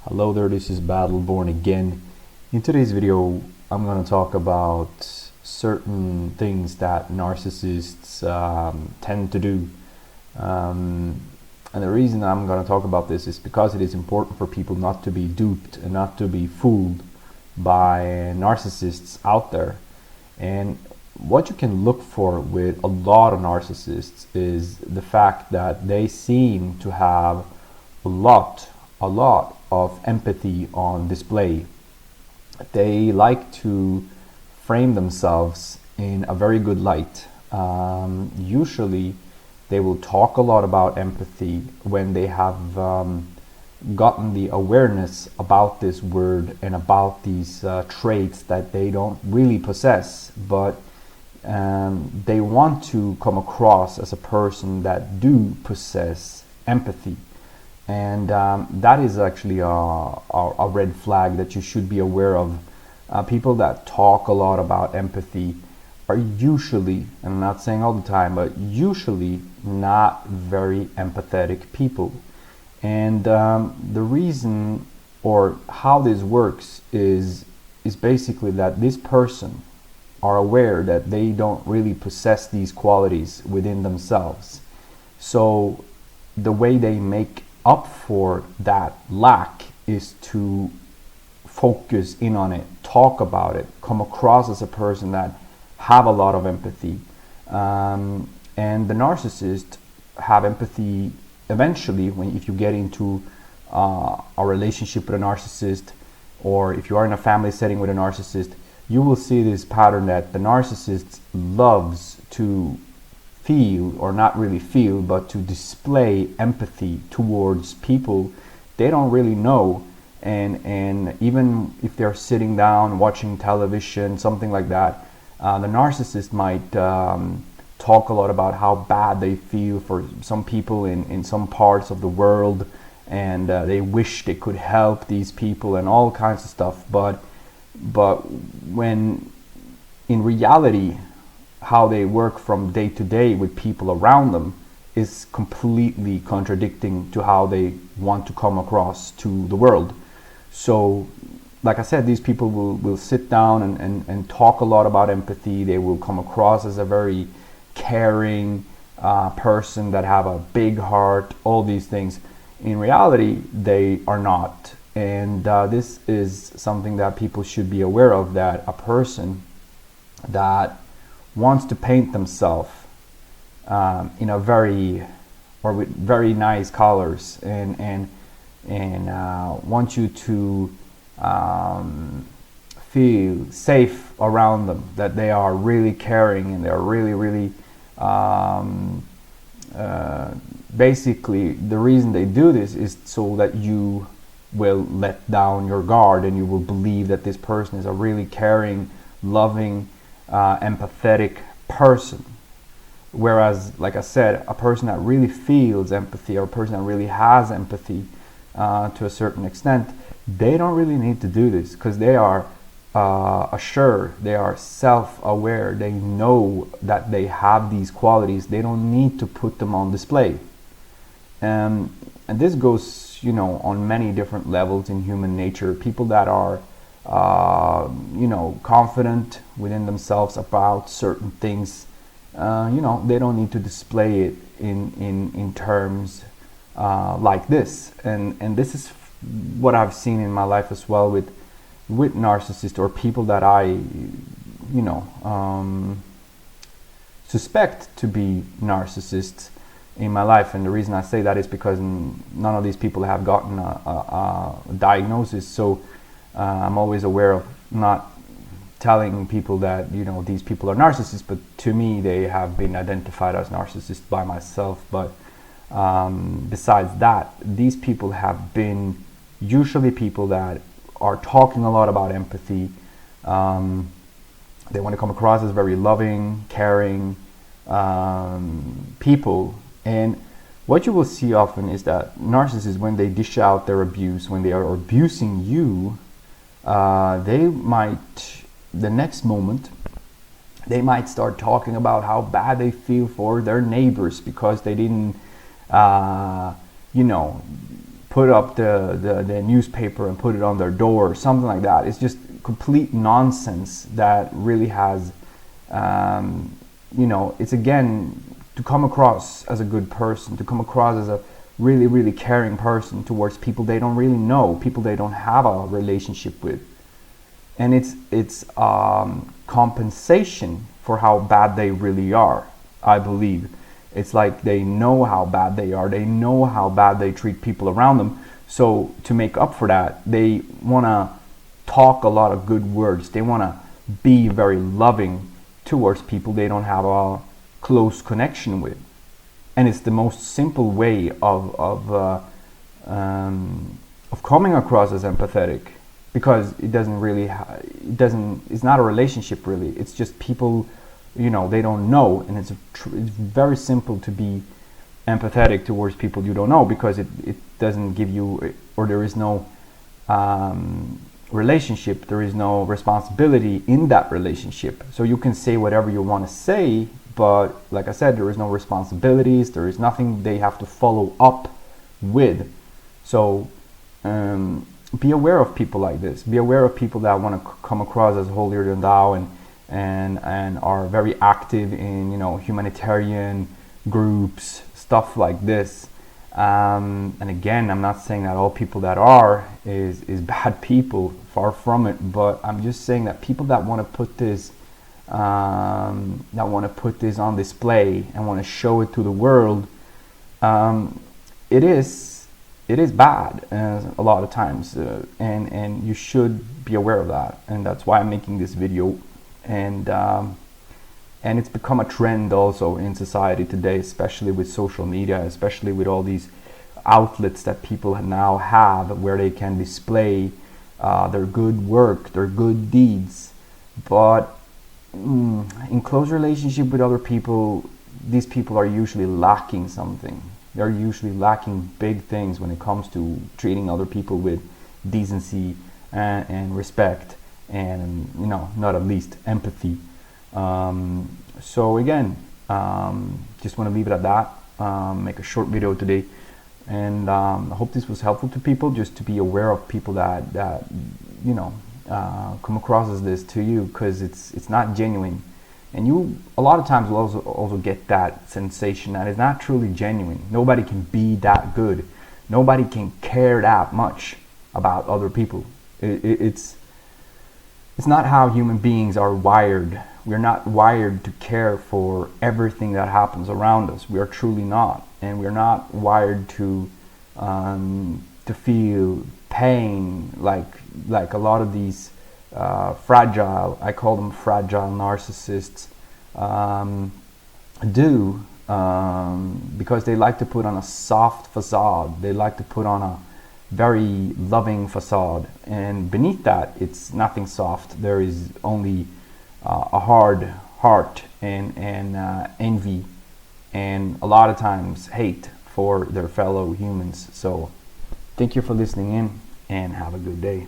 Hello there, this is Battle Born again. In today's video, I'm going to talk about certain things that narcissists tend to do. And the reason I'm going to talk about this is because it is important for people not to be duped and not to be fooled by narcissists out there. And what you can look for with a lot of narcissists is the fact that they seem to have a lot of empathy on display. They like to frame themselves in a very good light. Usually they will talk a lot about empathy when they have gotten the awareness about this word and about these traits that they don't really possess, but they want to come across as a person that do possess empathy. And that is actually a red flag that you should be aware of. People that talk a lot about empathy are usually, and I'm not saying all the time, but usually not very empathetic people. And the reason or how this works is basically that this person are aware that they don't really possess these qualities within themselves. So the way they make up for that lack is to focus in on it, talk about it, come across as a person that have a lot of empathy. And the narcissist have empathy eventually if you get into a relationship with a narcissist, or if you are in a family setting with a narcissist, you will see this pattern that the narcissist loves to feel, or not really feel, but to display empathy towards people they don't really know. And even if they're sitting down watching television, something like that, the narcissist might talk a lot about how bad they feel for some people in some parts of the world, and they wish they could help these people and all kinds of stuff. But when in reality how they work from day to day with people around them is completely contradicting to how they want to come across to the world. So like I said, these people will sit down and talk a lot about empathy. They will come across as a very caring person that have a big heart, all these things. In reality, they are not. And this is something that people should be aware of, that a person that wants to paint themselves in a very, or with very nice colors, and want you to feel safe around them, that they are really caring and they're really basically the reason they do this is so that you will let down your guard and you will believe that this person is a really caring, loving, empathetic person. Whereas, like I said, a person that really feels empathy, or a person that really has empathy to a certain extent, they don't really need to do this, because they are assured, they are self-aware, they know that they have these qualities. They don't need to put them on display. And this goes, on many different levels in human nature. People that are confident within themselves about certain things, they don't need to display it in terms like this. And this is what I've seen in my life as well with narcissists, or people that I suspect to be narcissists in my life. And the reason I say that is because none of these people have gotten a diagnosis. So I'm always aware of not telling people that these people are narcissists, but to me they have been identified as narcissists by myself. But besides that, these people have been usually people that are talking a lot about empathy. They want to come across as very loving, caring people. And what you will see often is that narcissists, when they dish out their abuse, when they are abusing you, they might, the next moment, they might start talking about how bad they feel for their neighbors because they didn't, put up the newspaper and put it on their door or something like that. It's just complete nonsense that really has, it's again to come across as a good person, to come across as a really, really caring person towards people they don't really know, people they don't have a relationship with. And it's compensation for how bad they really are, I believe. It's like they know how bad they are. They know how bad they treat people around them. So to make up for that, they want to talk a lot of good words. They want to be very loving towards people they don't have a close connection with. And it's the most simple way of coming across as empathetic, because it doesn't really it's not a relationship really. It's just people, they don't know, and it's very simple to be empathetic towards people you don't know, because it doesn't give you, or there is no relationship, there is no responsibility in that relationship. So you can say whatever you want to say, but like I said, there is no responsibilities, there is nothing they have to follow up with. So be aware of people like this. Be aware of people that want to come across as holier than thou and are very active in humanitarian groups, stuff like this. And again, I'm not saying that all people that are is bad people, far from it, but I'm just saying that people that want to put this on display and want to show it to the world, it is bad a lot of times, and you should be aware of that. And that's why I'm making this video. And it's become a trend also in society today, especially with social media, especially with all these outlets that people now have where they can display their good work, their good deeds. But in close relationship with other people, these people are usually lacking something. They're usually lacking big things when it comes to treating other people with decency and respect, and not at least empathy. So again, just want to leave it at that. Make a short video today, and I hope this was helpful to people, just to be aware of people that come across as this to you, because it's not genuine. And you a lot of times will also get that sensation that it's not truly genuine. Nobody can be that good. Nobody can care that much about other people. It's not how human beings are wired. We're not wired to care for everything that happens around us. We are truly not. And we're not wired to feel pain like a lot of these fragile, I call them fragile narcissists, do, because they like to put on a soft facade. They like to put on a very loving facade, and beneath that it's nothing soft. There is only a hard heart and envy, and a lot of times hate for their fellow humans. So thank you for listening in, and have a good day.